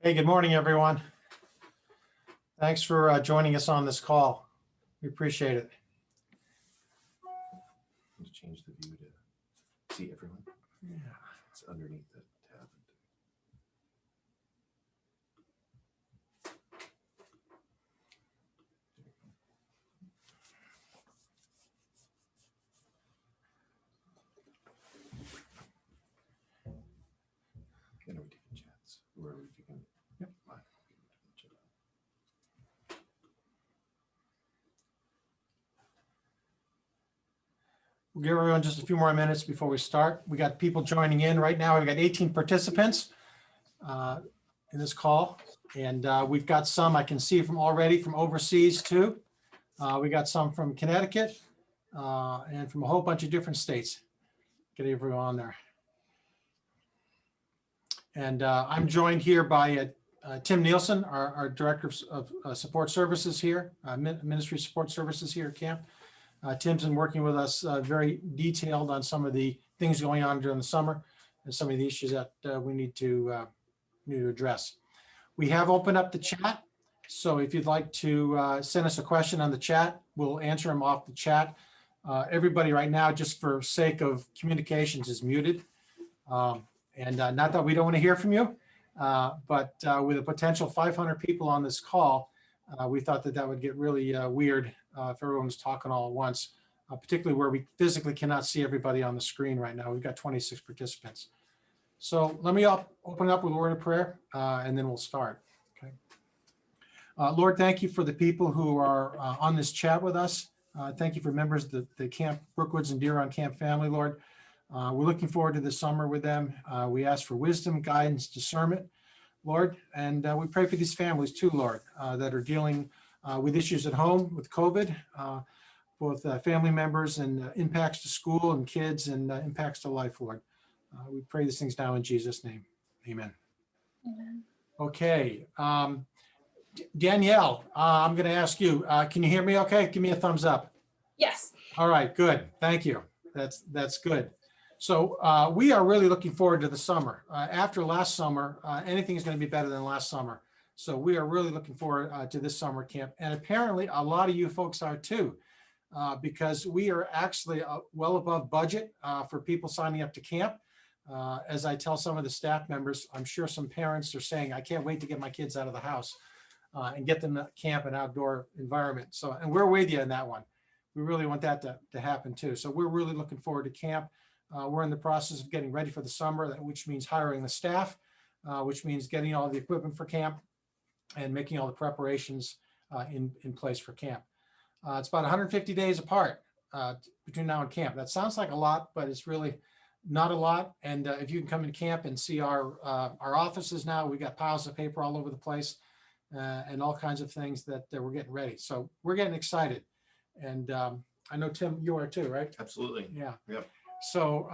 Hey, good morning, everyone. Thanks for joining us on this call. We appreciate it. Change the view to see everyone. Yeah. It's underneath the tab. And are we taking chats? Or are we taking? Yep. We'll give everyone just a few more minutes before we start. We got people joining in right now. We've got 18 participants in this call, and we've got some I can see from already from overseas too. We got some from Connecticut and from a whole bunch of different states. Get everyone on there. And I'm joined here by Tim Nielsen, our Director of Support Services here, Ministry of Support Services here at camp. Tim's been working with us very detailed on some of the things going on during the summer and some of the issues that we need to address. We have opened up the chat, so if you'd like to send us a question on the chat, we'll answer them off the chat. Everybody right now, just for sake of communications, is muted. And not that we don't want to hear from you, but with a potential 500 people on this call, we thought that would get really weird if everyone's talking all at once, particularly where we physically cannot see everybody on the screen right now. We've got 26 participants. So let me open up with a word of prayer, and then we'll start. Okay. Lord, thank you for the people who are on this chat with us. Thank you for members of the camp, Brookwoods and Deer Run camp family, Lord. We're looking forward to the summer with them. We ask for wisdom, guidance, discernment, Lord, and we pray for these families too, Lord, that are dealing with issues at home with COVID, both family members and impacts to school and kids and impacts to life, Lord. We pray these things now in Jesus' name. Amen. Amen. Okay. Danielle, I'm going to ask you, can you hear me okay? Give me a thumbs up. Yes. All right, good. Thank you. That's good. So we are really looking forward to the summer. After last summer, anything is going to be better than last summer. So we are really looking forward to this summer camp. And apparently a lot of you folks are too, because we are actually well above budget for people signing up to camp. As I tell some of the staff members, I'm sure some parents are saying, I can't wait to get my kids out of the house and get them to camp and outdoor environment. So, and we're with you in that one. We really want that to happen too. So we're really looking forward to camp. We're in the process of getting ready for the summer, which means hiring the staff, which means getting all the equipment for camp and making all the preparations in place for camp. It's about 150 days apart between now and camp. That sounds like a lot, but it's really not a lot. And if you can come in camp and see our offices now, we got piles of paper all over the place and all kinds of things that we're getting ready. So we're getting excited. And I know, Tim, you are too, right? Absolutely. Yeah. Yep. So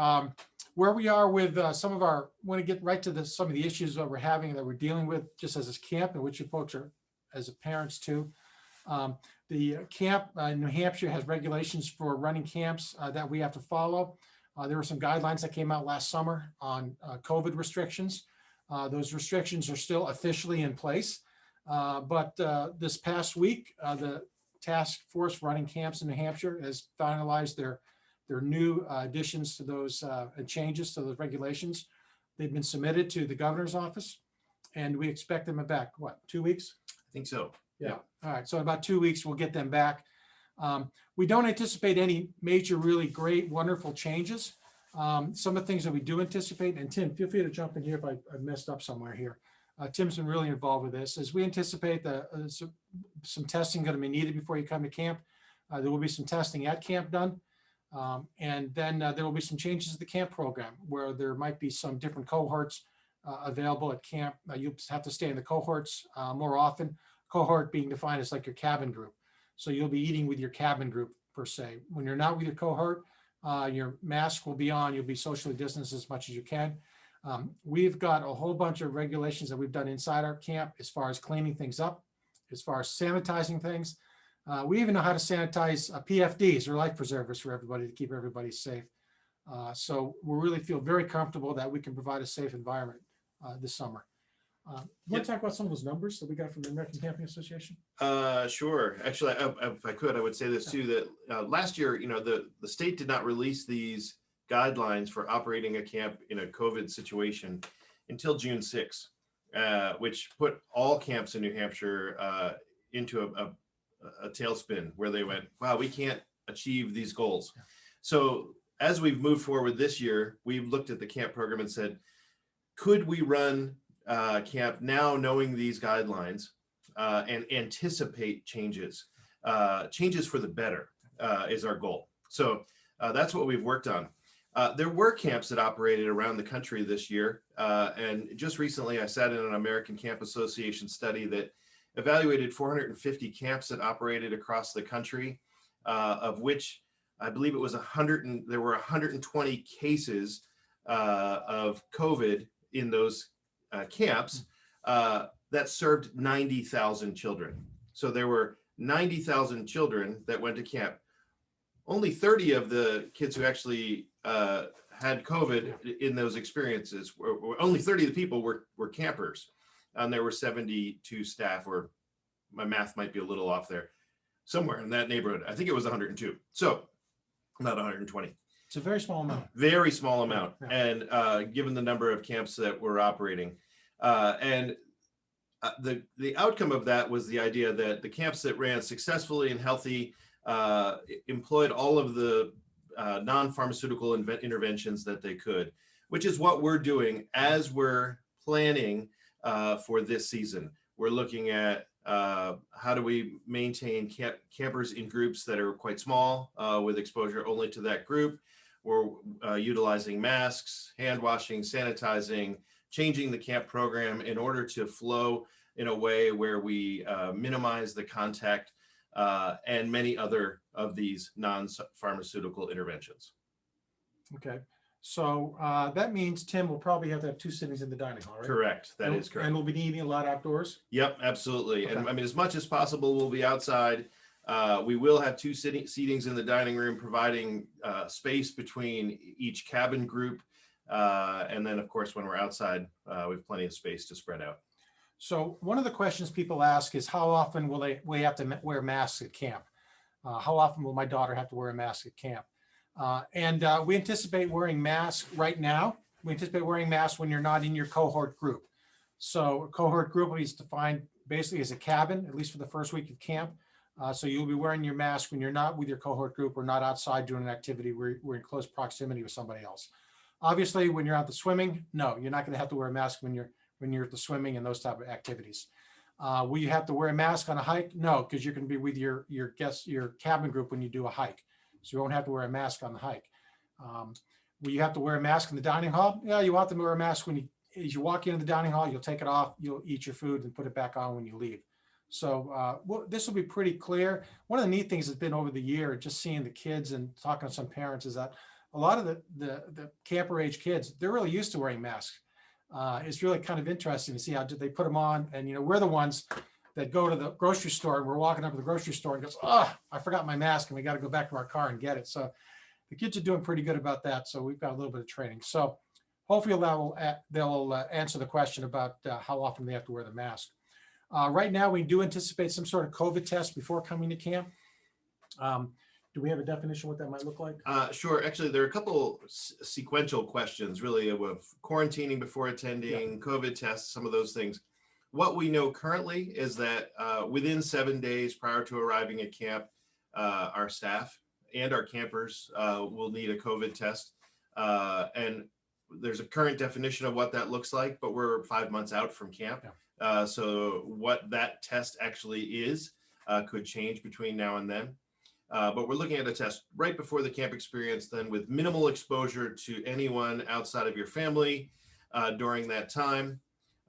where we are with some of our, want to get right to some of the issues that we're having, that we're dealing with just as a camp, and which you folks are as parents too. The camp in New Hampshire has regulations for running camps that we have to follow. There were some guidelines that came out last summer on COVID restrictions. Those restrictions are still officially in place. But this past week, the task force running camps in New Hampshire has finalized their new additions to those changes to those regulations. They've been submitted to the governor's office, and we expect them back, what, 2 weeks? I think so. Yeah. All right. So in about 2 weeks, we'll get them back. We don't anticipate any major, really great, wonderful changes. Some of the things that we do anticipate, and Tim, feel free to jump in here if I messed up somewhere here. Tim's been really involved with this. As we anticipate that some testing going to be needed before you come to camp. There will be some testing at camp done. And then there will be some changes to the camp program where there might be some different cohorts available at camp. You'll have to stay in the cohorts more often. Cohort being defined as like your cabin group. So you'll be eating with your cabin group per se. When you're not with your cohort, your mask will be on. You'll be socially distanced as much as you can. We've got a whole bunch of regulations that we've done inside our camp as far as cleaning things up, as far as sanitizing things. We even know how to sanitize PFDs, or life preservers, for everybody to keep everybody safe. So we really feel very comfortable that we can provide a safe environment this summer. You want to talk about some of those numbers that we got from the American Camping Association? Sure. Actually, if I could, I would say this too, that last year, the state did not release these guidelines for operating a camp in a COVID situation until June 6th, which put all camps in New Hampshire into a tailspin where they went, wow, we can't achieve these goals. Yeah. So as we've moved forward this year, we've looked at the camp program and said, could we run camp now knowing these guidelines and anticipate changes? Changes for the better is our goal. So that's what we've worked on. There were camps that operated around the country this year. And just recently, I sat in an American Camp Association study that evaluated 450 camps that operated across the country, of which I believe it was there were 120 cases of COVID in those camps that served 90,000 children. So there were 90,000 children that went to camp. Only 30 of the kids who actually had COVID in those experiences, only 30 of the people were campers. And there were 72 staff, or my math might be a little off there, somewhere in that neighborhood. I think it was 102. So not 120. It's a very small amount. Very small amount. Yeah. And given the number of camps that were operating. And the outcome of that was the idea that the camps that ran successfully and healthy employed all of the non-pharmaceutical interventions that they could, which is what we're doing as we're planning for this season. We're looking at how do we maintain campers in groups that are quite small with exposure only to that group. We're utilizing masks, hand washing, sanitizing, changing the camp program in order to flow in a way where we minimize the contact and many other of these non-pharmaceutical interventions. Okay. So that means, Tim, we'll probably have to have 2 sittings in the dining hall, right? Correct. That is correct. And we'll be eating a lot outdoors? Yep, absolutely. Okay. And I mean, as much as possible, we'll be outside. We will have 2 seatings in the dining room, providing space between each cabin group. And then, of course, when we're outside, we have plenty of space to spread out. So one of the questions people ask is, how often will we have to wear masks at camp? How often will my daughter have to wear a mask at camp? And we anticipate wearing masks right now. We anticipate wearing masks when you're not in your cohort group. So a cohort group is defined basically as a cabin, at least for the first week of camp. So you'll be wearing your mask when you're not with your cohort group or not outside doing an activity where we're in close proximity with somebody else. Obviously, when you're out the swimming, no, you're not going to have to wear a mask when you're at the swimming and those type of activities. Will you have to wear a mask on a hike? No, because you're going to be with your guests, your cabin group when you do a hike. So you won't have to wear a mask on the hike. Will you have to wear a mask in the dining hall? Yeah, you want to wear a mask as you walk into the dining hall, you'll take it off, you'll eat your food and put it back on when you leave. So this will be pretty clear. One of the neat things has been over the year, just seeing the kids and talking to some parents, is that a lot of the camper age kids, they're really used to wearing masks. It's really kind of interesting to see how they put them on. And, we're the ones that go to the grocery store, and we're walking up to the grocery store and goes, oh, I forgot my mask and we got to go back to our car and get it. So the kids are doing pretty good about that. So we've got a little bit of training. So hopefully they'll answer the question about how often they have to wear the mask. Right now, we do anticipate some sort of COVID test before coming to camp. Do we have a definition what that might look like? Sure. Actually, there are a couple sequential questions, really, of quarantining before attending, COVID tests, some of those things. What we know currently is that within 7 days prior to arriving at camp, our staff and our campers will need a COVID test. And there's a current definition of what that looks like, but we're 5 months out from camp. Yeah. So what that test actually is could change between now and then. But we're looking at a test right before the camp experience, then with minimal exposure to anyone outside of your family during that time.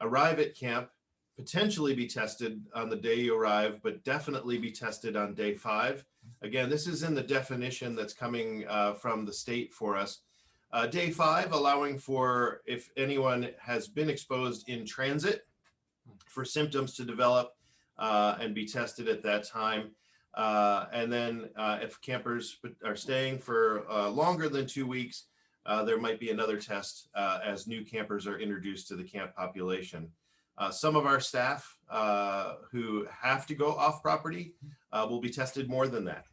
Arrive at camp, potentially be tested on the day you arrive, but definitely be tested on day 5. Again, this is in the definition that's coming from the state for us. Day 5, allowing for if anyone has been exposed in transit for symptoms to develop and be tested at that time. And then if campers are staying for longer than 2 weeks, there might be another test as new campers are introduced to the camp population. Some of our staff who have to go off property will be tested more than that.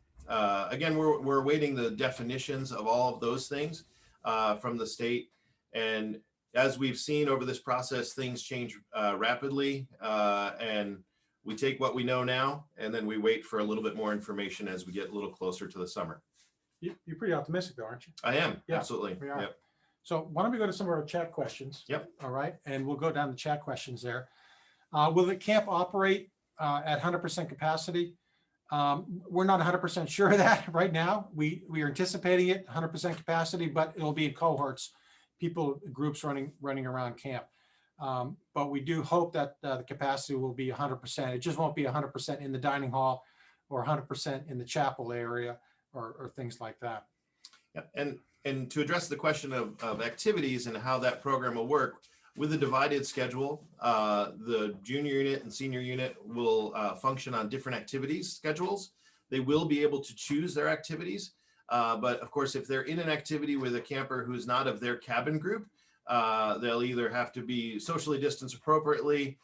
Again, we're awaiting the definitions of all of those things from the state. And as we've seen over this process, things change rapidly, and we take what we know now, and then we wait for a little bit more information as we get a little closer to the summer. You're pretty optimistic though, aren't you? I am, Yeah, absolutely. we are. Yep. So why don't we go to some of our chat questions? Yep. All right, and we'll go down the chat questions there. Will the camp operate at 100% capacity? We're not 100% sure of that right now. We are anticipating it 100% capacity, but it'll be in cohorts, groups running around camp. But we do hope that the capacity will be 100%. It just won't be 100% in the dining hall or 100% in the chapel area or things like that. Yeah. And to address the question of activities and how that program will work, with a divided schedule, the junior unit and senior unit will function on different activities schedules. They will be able to choose their activities. But of course, if they're in an activity with a camper who's not of their cabin group, they'll either have to be socially distanced appropriately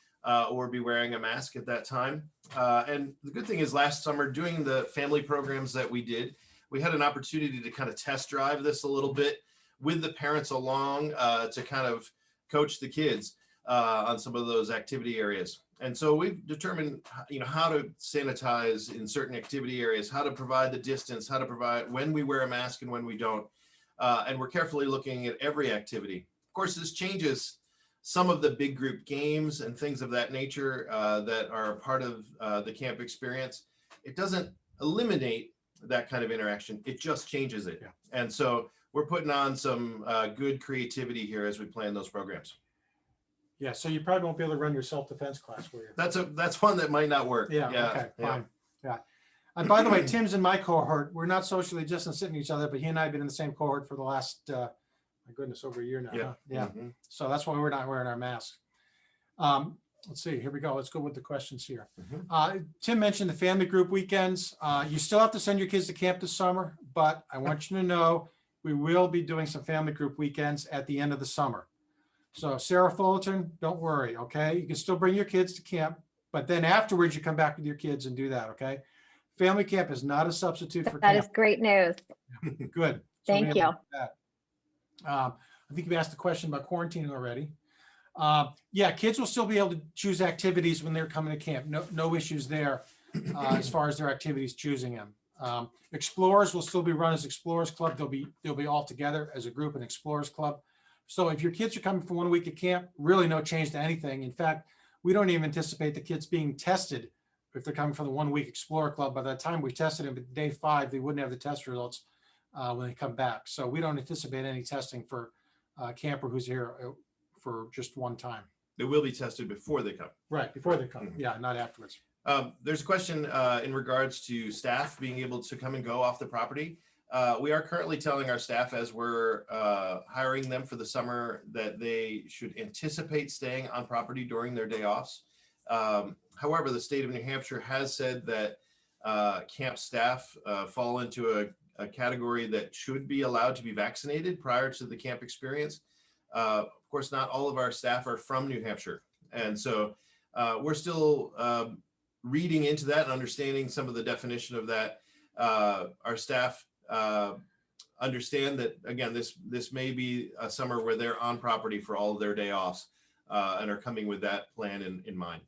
or be wearing a mask at that time. And the good thing is last summer, doing the family programs that we did, we had an opportunity to kind of test drive this a little bit with the parents along to kind of coach the kids on some of those activity areas. And so we've determined, how to sanitize in certain activity areas, how to provide the distance, how to provide when we wear a mask and when we don't. And we're carefully looking at every activity. Of course, this changes some of the big group games and things of that nature that are part of the camp experience. It doesn't eliminate that kind of interaction. It just changes it. Yeah. And so we're putting on some good creativity here as we plan those programs. Yeah, so you probably won't be able to run your self-defense class, will you? That's one that might not work. Yeah, okay, fine. Yeah. And by the way, Tim's in my cohort. We're not socially distant sitting each other, but he and I have been in the same cohort for the last, my goodness, over a year now. Yeah. Huh? Yeah. Mm-hmm. So that's why we're not wearing our masks. Let's see, here we go. Let's go with the questions here. Mm-hmm. Tim mentioned the family group weekends. You still have to send your kids to camp this summer, but I want you to know we will be doing some family group weekends at the end of the summer. So Sarah Fullerton, don't worry, okay? You can still bring your kids to camp, but then afterwards you come back with your kids and do that, okay? Family camp is not a substitute for camp. That is great news. Good. So thank you. I think you've asked the question about quarantining already. Yeah, kids will still be able to choose activities when they're coming to camp. No issues there as far as their activities choosing them. Explorers will still be run as Explorers Club. They'll be all together as a group, an Explorers Club. So if your kids are coming for 1 week at camp, really no change to anything. In fact, we don't even anticipate the kids being tested if they're coming from the 1 week Explorer Club. By the time we tested them at day 5, they wouldn't have the test results when they come back. So we don't anticipate any testing for a camper who's here for just one time. They will be tested before they come. Right, before they come. Yeah, not afterwards. There's a question in regards to staff being able to come and go off the property. We are currently telling our staff as we're hiring them for the summer that they should anticipate staying on property during their day offs. However, the state of New Hampshire has said that camp staff fall into a category that should be allowed to be vaccinated prior to the camp experience. Of course, not all of our staff are from New Hampshire. And so we're still reading into that and understanding some of the definition of that. Our staff understand that, again, this may be a summer where they're on property for all of their day offs and are coming with that plan in mind.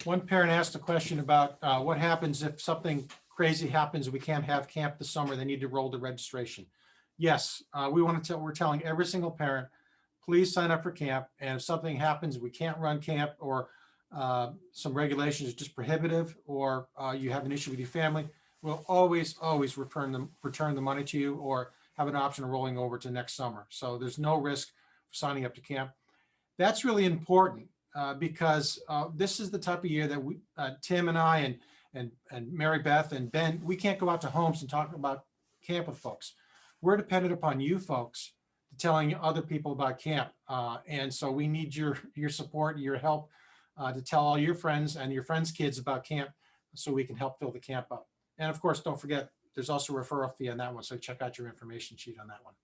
One parent asked a question about what happens if something crazy happens, we can't have camp this summer, they need to roll the registration. Yes, we're telling every single parent, please sign up for camp. And if something happens, we can't run camp, or some regulations are just prohibitive, or you have an issue with your family, we'll always return the money to you, or have an option of rolling over to next summer. So there's no risk for signing up to camp. That's really important because this is the type of year that we, Tim and I and Mary Beth and Ben, we can't go out to homes and talk about camp with folks. We're dependent upon you folks telling other people about camp. And so we need your support, your help to tell all your friends and your friends' kids about camp so we can help fill the camp up. And of course, don't forget, there's also a referral fee on that one. So check out your information sheet on that one.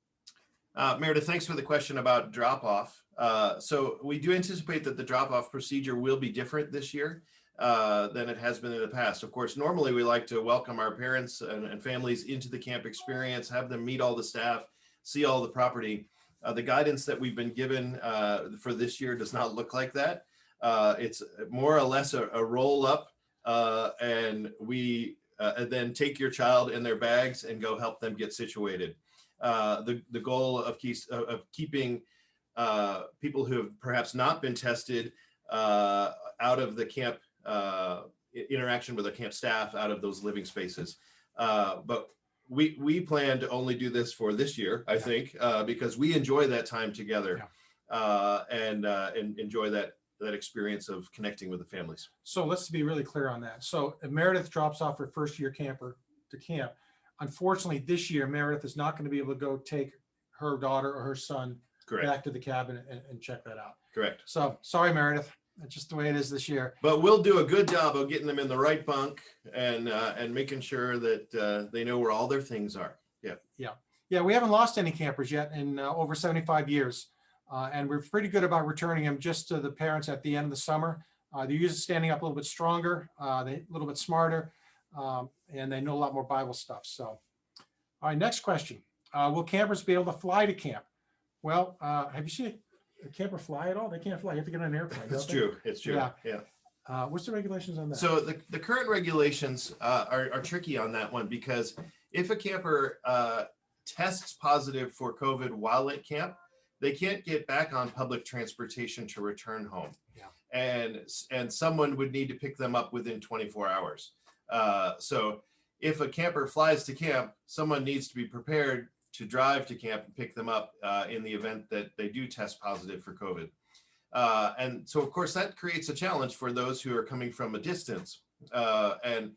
Meredith, thanks for the question about drop-off. So we do anticipate that the drop-off procedure will be different this year than it has been in the past. Of course, normally we like to welcome our parents and families into the camp experience, have them meet all the staff, see all the property. The guidance that we've been given for this year does not look like that. It's more or less a roll up, and we then take your child in their bags and go help them get situated. The goal of keeping people who have perhaps not been tested out of the camp interaction with the camp staff, out of those living spaces. But we plan to only do this for this year, I think, because we enjoy that time together and enjoy that experience of connecting with the families. So let's be really clear on that. So if Meredith drops off her first year camper to camp, unfortunately this year Meredith is not going to be able to go take her daughter or her son back to the cabin and check that out. Correct. So sorry, Meredith. That's just the way it is this year. But we'll do a good job of getting them in the right bunk and making sure that they know where all their things are. Yeah. We haven't lost any campers yet in over 75 years. And we're pretty good about returning them just to the parents at the end of the summer. They're usually standing up a little bit stronger, they're a little bit smarter, and they know a lot more Bible stuff. So, all right, next question. Will campers be able to fly to camp? Well, have you seen a camper fly at all? They can't fly. You have to get on an airplane. It's true. It's true. Yeah. What's the regulations on that? So the current regulations are tricky on that one, because if a camper tests positive for COVID while at camp, they can't get back on public transportation to return home. And someone would need to pick them up within 24 hours. So if a camper flies to camp, someone needs to be prepared to drive to camp and pick them up in the event that they do test positive for COVID. And so, of course, that creates a challenge for those who are coming from a distance. And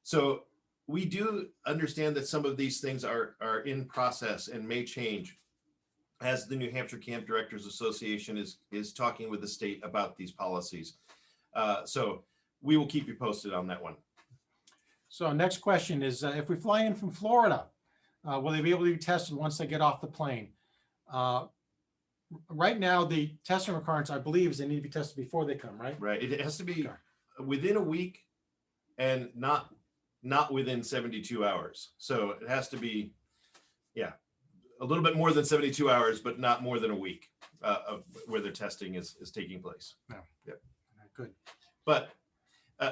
so we do understand that some of these things are in process and may change as the New Hampshire Camp Directors Association is talking with the state about these policies. So we will keep you posted on that one. So next question is, if we fly in from Florida, will they be able to be tested once they get off the plane? Right now, the testing requirements, I believe, is they need to be tested before they come, right? Right. It has to be within a week and not within 72 hours. So it has to be, a little bit more than 72 hours, but not more than a week of where the testing is taking place. Good. But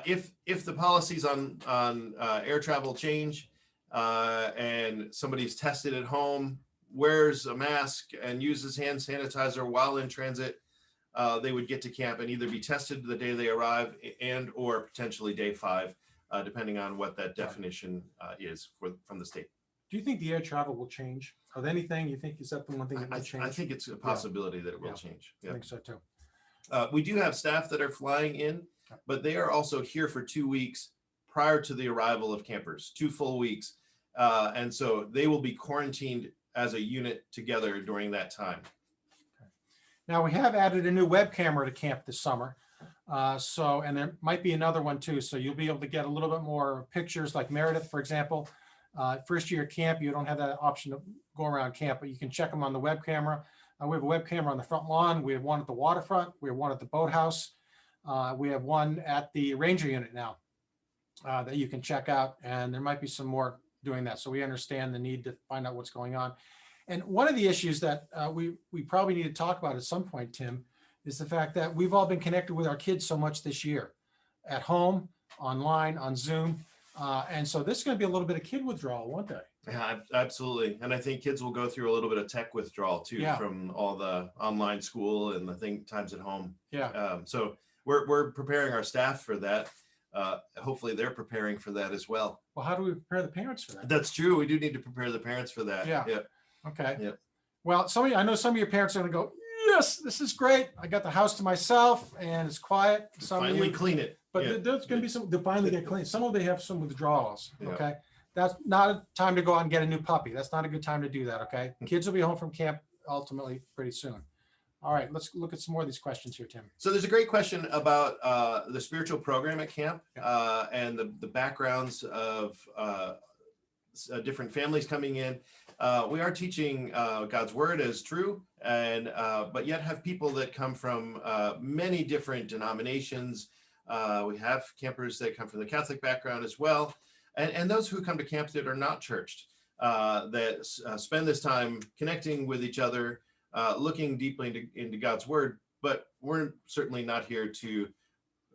if the policies on air travel change and somebody's tested at home, wears a mask and uses hand sanitizer while in transit, they would get to camp and either be tested the day they arrive and or potentially day 5, depending on what that definition is from the state. Do you think the air travel will change? Of anything, you think, is that the one thing that will change? I think it's a possibility that it will change. I think so too. We do have staff that are flying in, but they are also here for 2 weeks prior to the arrival of campers, 2 full weeks. And so they will be quarantined as a unit together during that time. Now, we have added a new web camera to camp this summer. And there might be another one too. So you'll be able to get a little bit more pictures, like Meredith, for example. First year camp, you don't have that option to go around camp, but you can check them on the web camera. We have a web camera on the front lawn. We have one at the waterfront. We have one at the boathouse. We have one at the ranger unit now that you can check out. And there might be some more doing that. So we understand the need to find out what's going on. And one of the issues that we probably need to talk about at some point, Tim, is the fact that we've all been connected with our kids so much this year, at home, online, on Zoom. And so this is going to be a little bit of kid withdrawal, won't they? Yeah, absolutely. And I think kids will go through a little bit of tech withdrawal too, from all the online school and the times at home. So we're preparing our staff for that. Hopefully they're preparing for that as well. Well, how do we prepare the parents for that? That's true. We do need to prepare the parents for that. Okay. Well, I know some of your parents are going to go, yes, this is great. I got the house to myself and it's quiet. Finally clean it. But there's going to be some, they finally get clean. Some of them have some withdrawals. Okay. That's not a time to go out and get a new puppy. That's not a good time to do that. Okay. Kids will be home from camp ultimately pretty soon. All right. Let's look at some more of these questions here, Tim. So there's a great question about the spiritual program at camp and the backgrounds of different families coming in. We are teaching God's word as true, and but yet have people that come from many different denominations. We have campers that come from the Catholic background as well, and those who come to camp that are not churched, that spend this time connecting with each other, looking deeply into God's word. But we're certainly not here to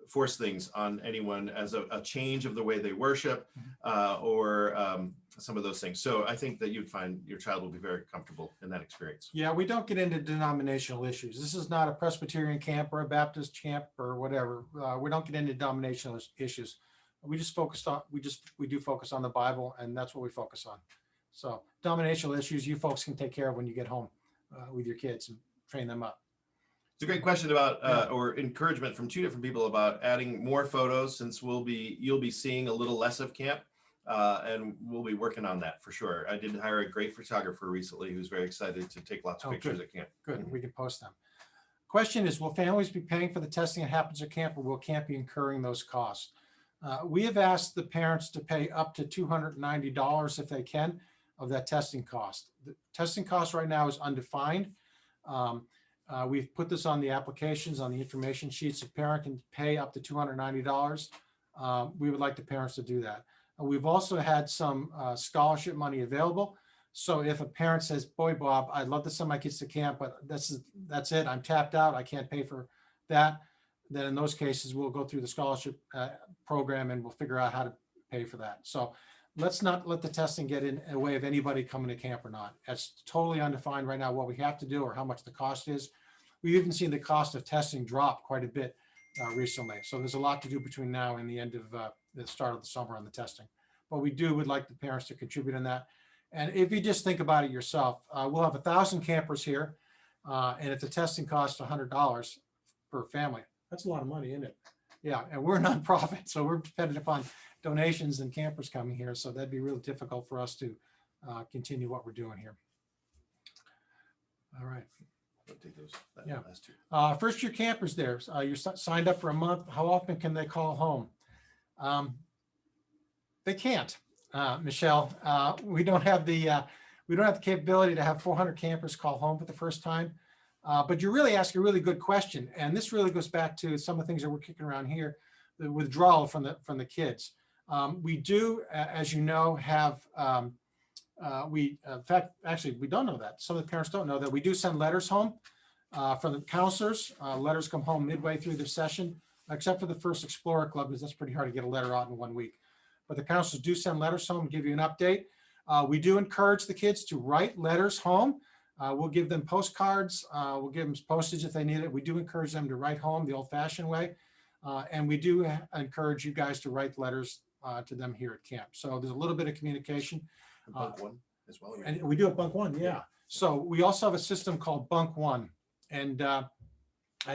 force things on anyone as a change of the way they worship, or some of those things. So I think that you'd find your child will be very comfortable in that experience. Yeah, we don't get into denominational issues. This is not a Presbyterian camp or a Baptist camp or whatever. We don't get into denominational issues. We just we do focus on the Bible, and that's what we focus on. So denominational issues you folks can take care of when you get home with your kids and train them up. It's a great question about or encouragement from two different people about adding more photos, since you'll be seeing a little less of camp, and we'll be working on that for sure. I did hire a great photographer recently who's very excited to take lots of pictures at camp. Good, we can post them. Question is, will families be paying for the testing that happens at camp, or will camp be incurring those costs? We have asked the parents to pay up to $290 if they can of that testing cost. The testing cost right now is undefined. We've put this on the applications, on the information sheets. A parent can pay up to $290. We would like the parents to do that. We've also had some scholarship money available. So if a parent says, boy, Bob, I'd love to send my kids to camp, but that's it, I'm tapped out, I can't pay for that, then in those cases, we'll go through the scholarship program and we'll figure out how to pay for that. So let's not let the testing get in the way of anybody coming to camp or not. It's totally undefined right now what we have to do or how much the cost is. We've even seen the cost of testing drop quite a bit recently. So there's a lot to do between now and the end of the start of the summer on the testing. But we would like the parents to contribute in that. And if you just think about it yourself, we'll have 1,000 campers here. And if the testing costs $100 per family, that's a lot of money, isn't it? Yeah, and we're a nonprofit, so we're dependent upon donations and campers coming here. So that'd be really difficult for us to continue what we're doing here. All right. I'll take those, Yeah. last two. First year campers there, you're signed up for a month. How often can they call home? They can't, Michelle. We don't have the capability to have 400 campers call home for the first time. But you really ask a really good question, and this really goes back to some of the things that we're kicking around here, the withdrawal from the kids. We do, as you know, have in fact, actually, we don't know that. Some of the parents don't know that we do send letters home from the counselors. Letters come home midway through the session, except for the first Explorer Club, because that's pretty hard to get a letter out in 1 week. But the counselors do send letters home, give you an update. We do encourage the kids to write letters home. We'll give them postcards. We'll give them postage if they need it. We do encourage them to write home the old-fashioned way. And we do encourage you guys to write letters to them here at camp. So there's a little bit of communication. Bunk one as well. And we do have Bunk One, yeah. So we also have a system called Bunk One. And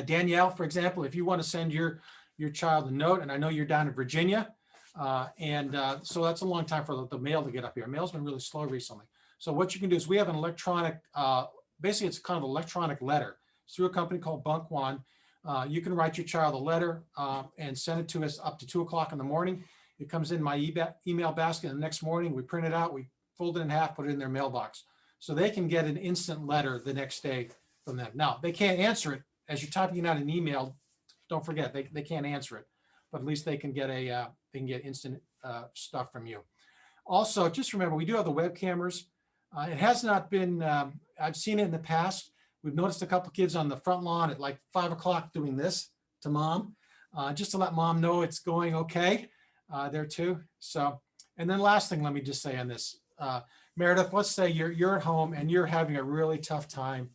Danielle, for example, if you want to send your child a note, and I know you're down in Virginia, so that's a long time for the mail to get up here. Mail's been really slow recently. So what you can do is we have an electronic, basically it's kind of an electronic letter. It's through a company called Bunk One. You can write your child a letter and send it to us up to 2 o'clock in the morning. It comes in my email basket, and the next morning we print it out, we fold it in half, put it in their mailbox. So they can get an instant letter the next day from them. Now, they can't answer it. As you're typing out an email, don't forget, they can't answer it, but at least they can get instant stuff from you. Also, just remember, we do have the web cameras. It has not been, I've seen it in the past. We've noticed a couple of kids on the front lawn at like 5 o'clock doing this to mom, just to let mom know it's going okay there too. So, and then last thing, let me just say on this, Meredith, let's say you're at home and you're having a really tough time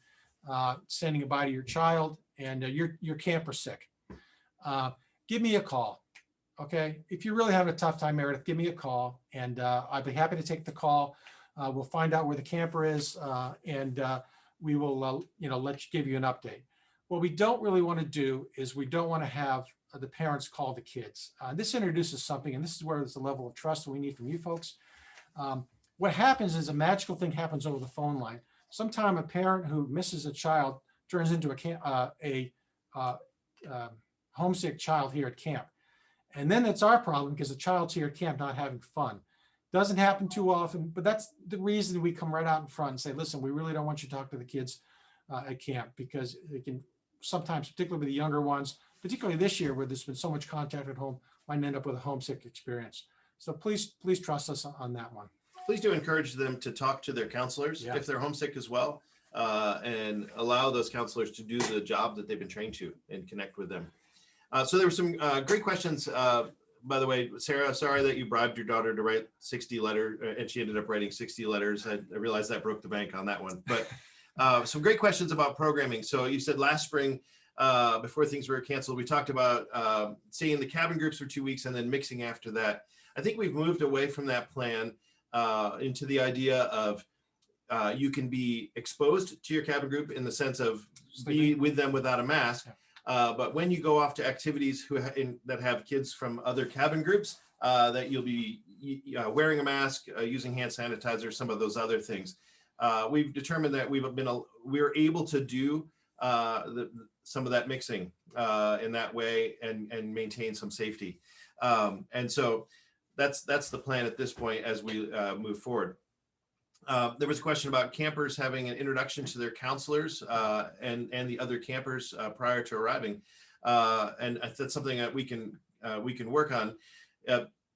saying goodbye to your child, and your camper's sick. Give me a call. Okay. If you're really having a tough time, Meredith, give me a call, and I'd be happy to take the call. We'll find out where the camper is, and we will, give you an update. What we don't really want to do is we don't want to have the parents call the kids. This introduces something, and this is where there's a level of trust that we need from you folks. What happens is a magical thing happens over the phone line. Sometime a parent who misses a child turns into a homesick child here at camp. And then it's our problem because the child's here at camp not having fun. Doesn't happen too often, but that's the reason we come right out in front and say, listen, we really don't want you to talk to the kids at camp, because they can sometimes, particularly with the younger ones, particularly this year where there's been so much contact at home, might end up with a homesick experience. So please trust us on that one. Please do encourage them to talk to their counselors if they're homesick as well, and allow those counselors to do the job that they've been trained to and connect with them. So there were some great questions. By the way, Sarah, sorry that you bribed your daughter to write 60 letters, and she ended up writing 60 letters. I realized that broke the bank on that one. But some great questions about programming. So you said last spring, before things were canceled, we talked about staying in the cabin groups for 2 weeks and then mixing after that. I think we've moved away from that plan into the idea of you can be exposed to your cabin group in the sense of be with them without a mask. But when you go off to activities that have kids from other cabin groups, that you'll be wearing a mask, using hand sanitizer, some of those other things. We've determined that we're able to do some of that mixing in that way and maintain some safety. And so that's the plan at this point as we move forward. There was a question about campers having an introduction to their counselors and the other campers prior to arriving, and that's something that we can work on.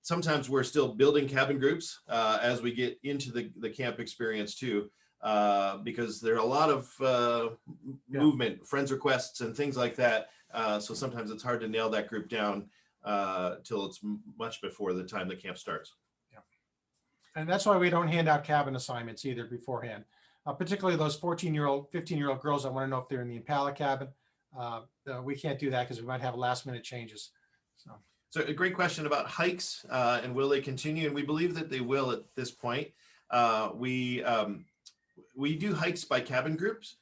Sometimes we're still building cabin groups as we get into the camp experience too, because there are a lot of movement, friends requests, and things like that. So sometimes it's hard to nail that group down till it's much before the time the camp starts. And that's why we don't hand out cabin assignments either beforehand, particularly those 14-year-old, 15-year-old girls that want to know if they're in the Impala cabin. We can't do that because we might have last minute changes. So a great question about hikes and will they continue? And we believe that they will at this point. We do hikes by cabin groups.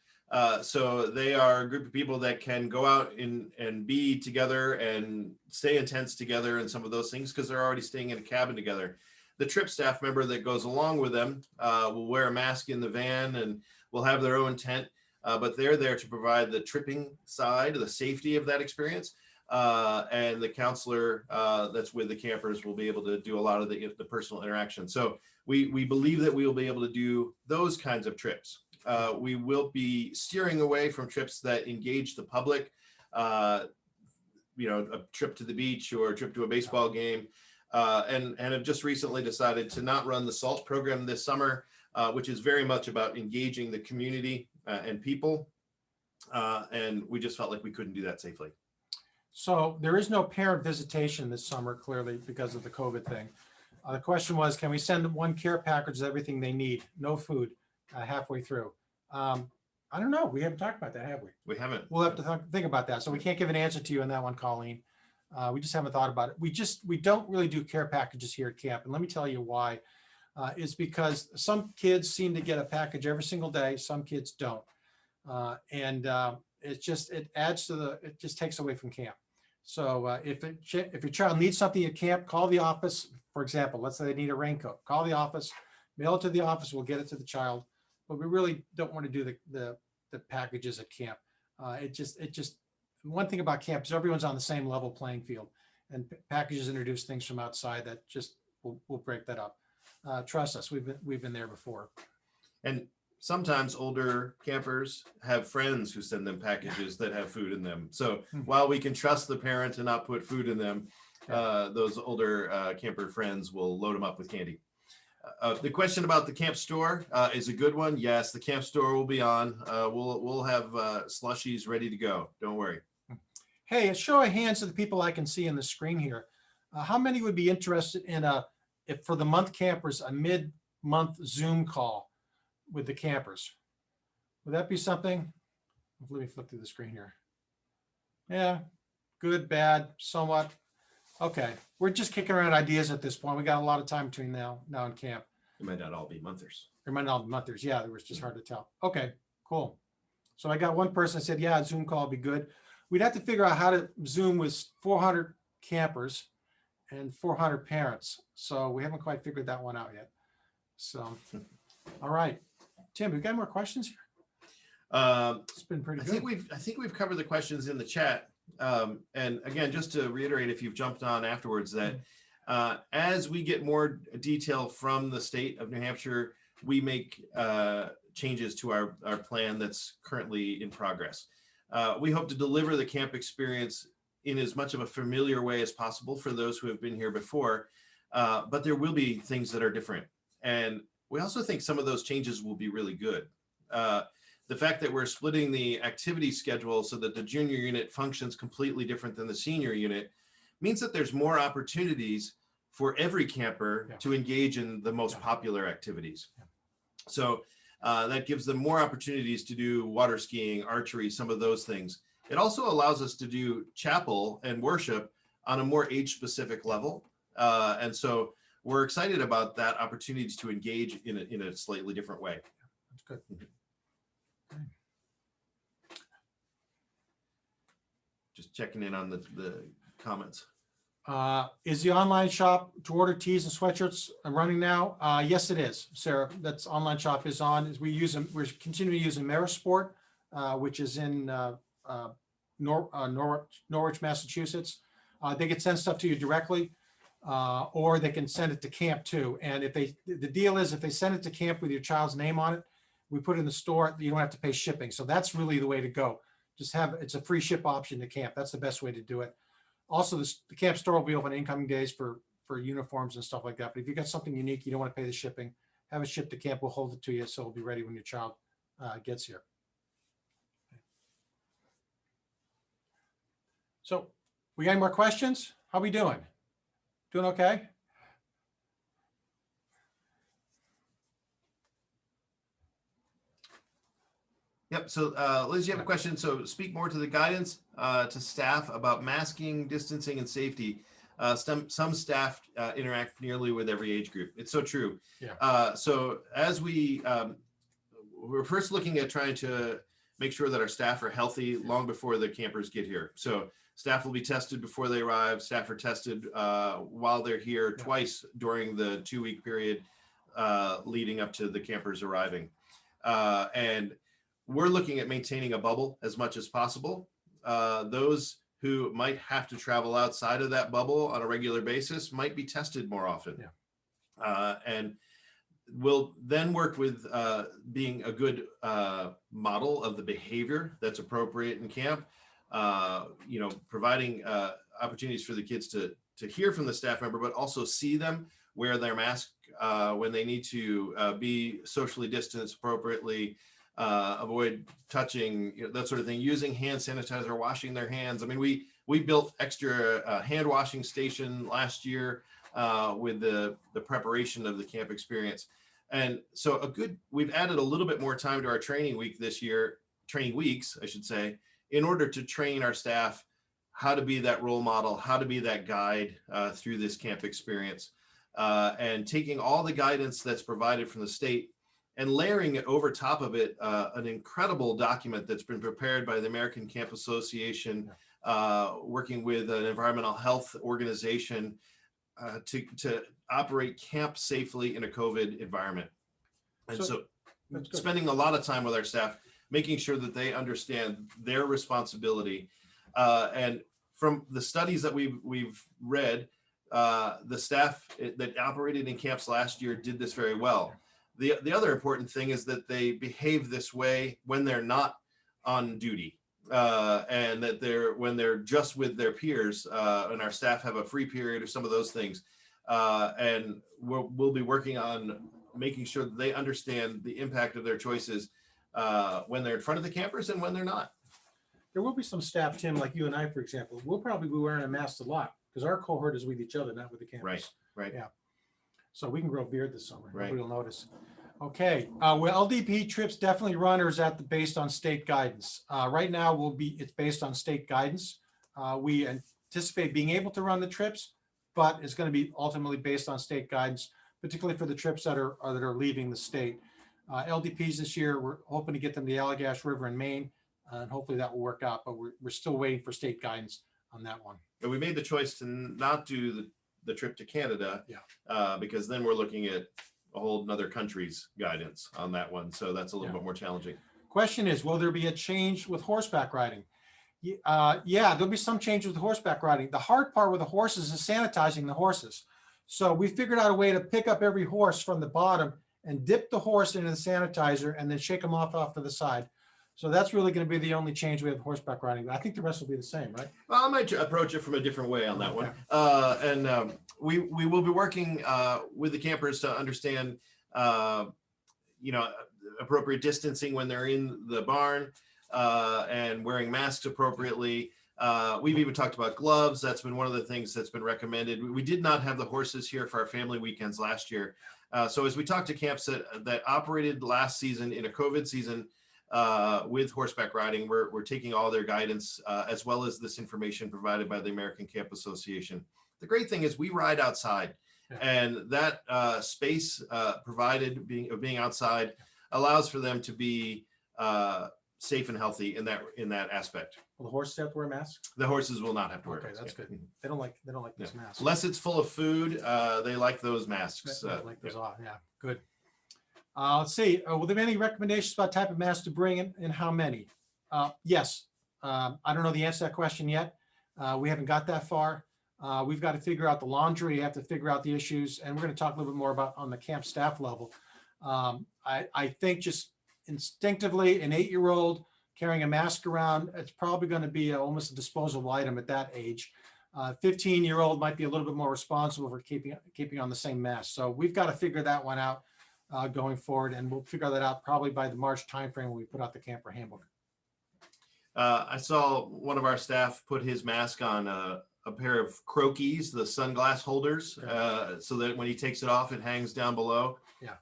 So they are a group of people that can go out and be together and stay in tents together and some of those things because they're already staying in a cabin together. The trip staff member that goes along with them will wear a mask in the van and will have their own tent, but they're there to provide the tripping side, the safety of that experience. And the counselor that's with the campers will be able to do a lot of the personal interaction. So we believe that we will be able to do those kinds of trips. We will be steering away from trips that engage the public, a trip to the beach or a trip to a baseball game. And have just recently decided to not run the SALT program this summer, which is very much about engaging the community and people. And we just felt like we couldn't do that safely. So there is no parent visitation this summer, clearly, because of the COVID thing. The question was, can we send them one care package of everything they need? No food halfway through. I don't know. We haven't talked about that, have we? We haven't. We'll have to think about that. So we can't give an answer to you on that one, Colleen. We just haven't thought about it. We don't really do care packages here at camp. And let me tell you why. It's because some kids seem to get a package every single day. Some kids don't. It just takes away from camp. So if your child needs something at camp, call the office. For example, let's say they need a raincoat, call the office, mail it to the office. We'll get it to the child. But we really don't want to do the packages at camp. One thing about camp is everyone's on the same level playing field, and packages introduce things from outside that just will break that up. Trust us, we've been there before. And sometimes older campers have friends who send them packages that have food in them. So while we can trust the parent to not put food in them, those older camper friends will load them up with candy. The question about the camp store is a good one. Yes, the camp store will be on. We'll have slushies ready to go. Don't worry. Hey, a show of hands of the people I can see on the screen here. How many would be interested in if for the month campers, a mid-month Zoom call with the campers? Would that be something? Let me flip through the screen here. Yeah, good, bad, somewhat. Okay, we're just kicking around ideas at this point. We got a lot of time between now and camp. It might not all be monthers. It might not be monthers. Yeah, it was just hard to tell. Okay, cool. So I got one person that said, yeah, a Zoom call would be good. We'd have to figure out how to Zoom with 400 campers and 400 parents. So we haven't quite figured that one out yet. So, all right. Tim, we got more questions here? It's been pretty good. I think we've covered the questions in the chat. And again, just to reiterate, if you've jumped on afterwards, that As we get more detail from the state of New Hampshire, we make changes to our plan that's currently in progress. We hope to deliver the camp experience in as much of a familiar way as possible for those who have been here before, but there will be things that are different. And we also think some of those changes will be really good. The fact that we're splitting the activity schedule so that the junior unit functions completely different than the senior unit means that there's more opportunities for every camper to engage in the most popular activities. So that gives them more opportunities to do water skiing, archery, some of those things. It also allows us to do chapel and worship on a more age-specific level. And so we're excited about that opportunity to engage in a slightly different way. That's good. Okay. Just checking in on the comments. Is the online shop to order tees and sweatshirts running now? Yes, it is, Sarah. That's online shop is on. As we use them, we're continuing using Merisport, which is in Norwich, Massachusetts. They can send stuff to you directly, or they can send it to camp too. And if the deal is if they send it to camp with your child's name on it, we put it in the store. You don't have to pay shipping. So that's really the way to go. It's a free ship option to camp. That's the best way to do it. Also, the camp store will be open incoming days for uniforms and stuff like that. But if you got something unique, you don't want to pay the shipping, have it shipped to camp. We'll hold it to you, so it'll be ready when your child gets here. So, we got any more questions? How we doing? Doing okay? Yep. So Liz, you have a question. So speak more to the guidance to staff about masking, distancing, and safety. Some staff interact nearly with every age group. It's so true. Yeah. So as we're first looking at trying to make sure that our staff are healthy long before the campers get here. So staff will be tested before they arrive. Staff are tested while they're here twice during the 2-week period leading up to the campers arriving. And we're looking at maintaining a bubble as much as possible. Those who might have to travel outside of that bubble on a regular basis might be tested more often. Yeah. And we'll then work with being a good model of the behavior that's appropriate in camp, providing opportunities for the kids to hear from the staff member, but also see them wear their mask when they need to be socially distanced appropriately, avoid touching, that sort of thing, using hand sanitizer, washing their hands. I mean, we built extra hand washing station last year with the preparation of the camp experience. And so we've added a little bit more time to our training week this year, training weeks, I should say, in order to train our staff how to be that role model, how to be that guide through this camp experience, and taking all the guidance that's provided from the state and layering it over top of it, an incredible document that's been prepared by the American Camp Association, working with an environmental health organization to operate camp safely in a COVID environment. And so spending a lot of time with our staff, making sure that they understand their responsibility. And from the studies that we've read, the staff that operated in camps last year did this very well. The other important thing is that they behave this way when they're not on duty, and that when they're just with their peers, and our staff have a free period or some of those things. And we'll be working on making sure that they understand the impact of their choices when they're in front of the campers and when they're not. There will be some staff, Tim, like you and I, for example, we'll probably be wearing a mask a lot because our cohort is with each other, not with the campers. Right. Yeah. So we can grow a beard this summer. Right. Nobody will notice. Okay. Well, LDP trips definitely run or is that based on state guidance? Right now it's based on state guidance. We anticipate being able to run the trips, but it's going to be ultimately based on state guidance, particularly for the trips that are leaving the state. LDPs this year, we're hoping to get them to the Allagash River in Maine, and hopefully that will work out, but we're still waiting for state guidance on that one. And we made the choice to not do the trip to Canada, because then we're looking at a whole another country's guidance on that one. So that's a little bit more challenging. Question is, will there be a change with horseback riding? Yeah, there'll be some change with horseback riding. The hard part with the horses is sanitizing the horses. So we figured out a way to pick up every horse from the bottom and dip the horse into the sanitizer and then shake them off to the side. So that's really going to be the only change we have horseback riding. I think the rest will be the same, right? Well, I might approach it from a different way on that one. We will be working with the campers to understand, appropriate distancing when they're in the barn and wearing masks appropriately. We've even talked about gloves. That's been one of the things that's been recommended. We did not have the horses here for our family weekends last year. So as we talked to camps that operated last season in a COVID season with horseback riding, we're taking all their guidance as well as this information provided by the American Camp Association. The great thing is we ride outside, and that space provided being outside allows for them to be safe and healthy in that aspect. Will the horses have to wear masks? The horses will not have to wear. Okay, that's good. They don't like those masks. Unless it's full of food, they like those masks. Like those off. Yeah, good. Let's see. Will there be any recommendations about type of mask to bring in and how many? Yes. I don't know the answer to that question yet. We haven't got that far. We've got to figure out the laundry. You have to figure out the issues, and we're going to talk a little bit more about on the camp staff level. I think just instinctively, an 8-year-old carrying a mask around, it's probably going to be almost a disposable item at that age. 15-year-old might be a little bit more responsible for keeping on the same mask. So we've got to figure that one out going forward, and we'll figure that out probably by the March timeframe when we put out the camper handbook. I saw one of our staff put his mask on a pair of croquis, the sunglass holders, so that when he takes it off, it hangs down below. Yeah.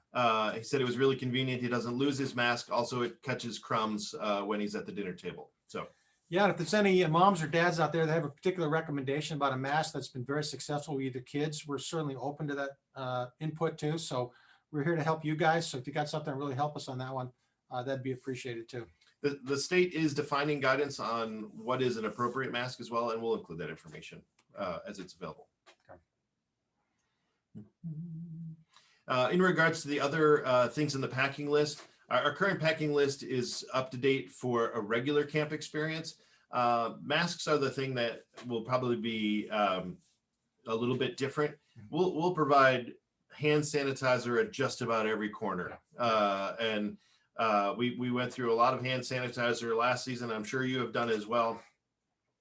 He said it was really convenient. He doesn't lose his mask. Also, it catches crumbs when he's at the dinner table. So. Yeah, and if there's any moms or dads out there that have a particular recommendation about a mask that's been very successful with either kids, we're certainly open to that input too. So we're here to help you guys. So if you got something, really help us on that one. That'd be appreciated too. The state is defining guidance on what is an appropriate mask as well, and we'll include that information as it's available. Okay. In regards to the other things in the packing list, our current packing list is up to date for a regular camp experience. Masks are the thing that will probably be a little bit different. We'll provide hand sanitizer at just about every corner, we went through a lot of hand sanitizer last season. I'm sure you have done as well,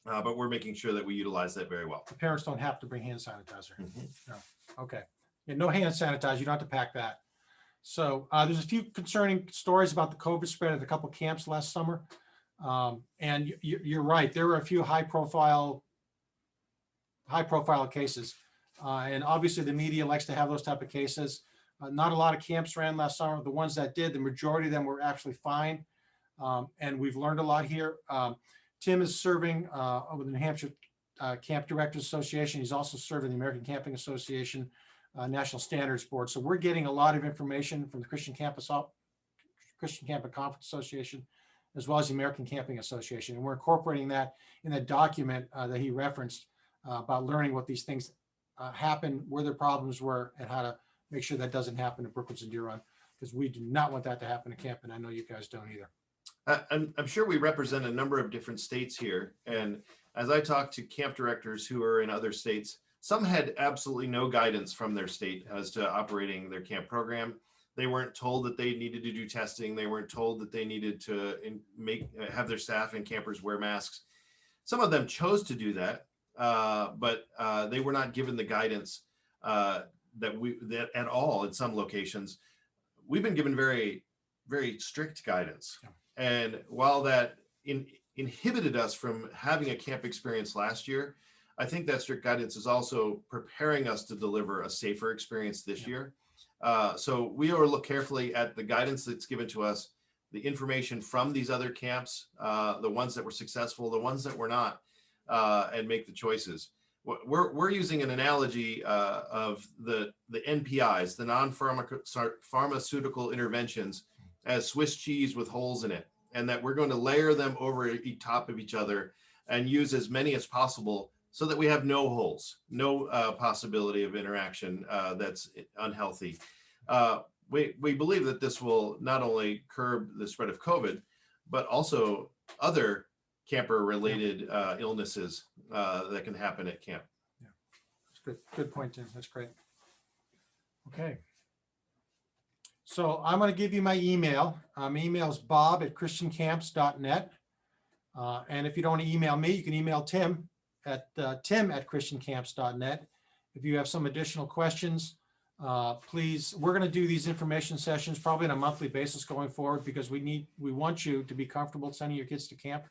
but we're making sure that we utilize that very well. The parents don't have to bring hand sanitizer. No. Okay. Yeah, no hand sanitizer. You don't have to pack that. So there's a few concerning stories about the Cobra spread at a couple camps last summer. And you're right. There were a few high profile cases. And obviously the media likes to have those type of cases. Not a lot of camps ran last summer. The ones that did, the majority of them were actually fine. And we've learned a lot here. Tim is serving with the New Hampshire Camp Directors Association. He's also serving the American Camping Association National Standards Board. So we're getting a lot of information from the Christian Camp and Conference Association, as well as the American Camping Association. And we're incorporating that in that document that he referenced about learning what these things happen, where their problems were, and how to make sure that doesn't happen at Brookwoods and Deer Run, because we do not want that to happen at camp, and I know you guys don't either. I'm sure we represent a number of different states here, and as I talk to camp directors who are in other states, some had absolutely no guidance from their state as to operating their camp program. They weren't told that they needed to do testing. They weren't told that they needed to have their staff and campers wear masks. Some of them chose to do that, but they were not given the guidance that at all in some locations. We've been given very, very strict guidance. Yeah. And while that inhibited us from having a camp experience last year, I think that strict guidance is also preparing us to deliver a safer experience this year. So we will look carefully at the guidance that's given to us, the information from these other camps, the ones that were successful, the ones that were not, and make the choices. We're using an analogy of the NPIs, the non-pharmaceutical interventions, as Swiss cheese with holes in it, and that we're going to layer them over top of each other and use as many as possible so that we have no holes, no possibility of interaction that's unhealthy. We believe that this will not only curb the spread of COVID, but also other camper-related illnesses that can happen at camp. Yeah, that's good. Good point, Tim. That's great. Okay. So I'm going to give you my email. My email is bob@christiancamps.net. And if you don't want to email me, you can email Tim at tim@christiancamps.net. If you have some additional questions, please, we're going to do these information sessions probably on a monthly basis going forward because we want you to be comfortable sending your kids to camp.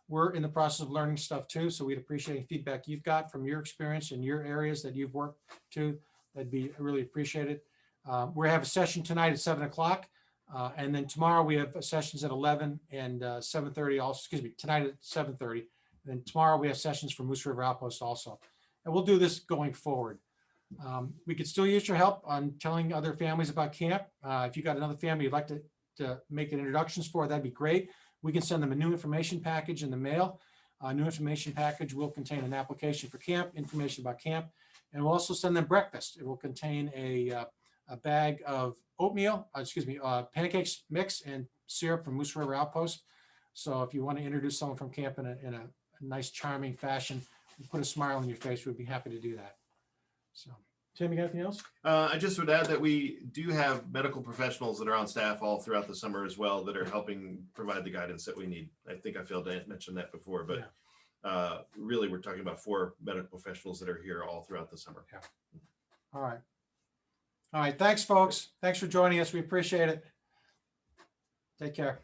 We're in the process of learning stuff too, so we'd appreciate any feedback you've got from your experience in your areas that you've worked to. That'd be really appreciated. We have a session tonight at 7 o'clock. And then tomorrow we have sessions at 11 and 7:30 also, excuse me, tonight at 7:30. And then tomorrow we have sessions for Moose River Outpost also. And we'll do this going forward. We could still use your help on telling other families about camp. If you got another family you'd like to make introductions for, that'd be great. We can send them a new information package in the mail. A new information package will contain an application for camp, information about camp, and we'll also send them breakfast. It will contain a bag of oatmeal, pancakes mix and syrup from Moose River Outpost. So if you want to introduce someone from camp in a nice, charming fashion, put a smile on your face, we'd be happy to do that. So, Tim, you got anything else? I just would add that we do have medical professionals that are on staff all throughout the summer as well that are helping provide the guidance that we need. I think I failed to mention that before, but really we're talking about 4 medical professionals that are here all throughout the summer. Yeah. All right. All right. Thanks, folks. Thanks for joining us. We appreciate it. Take care.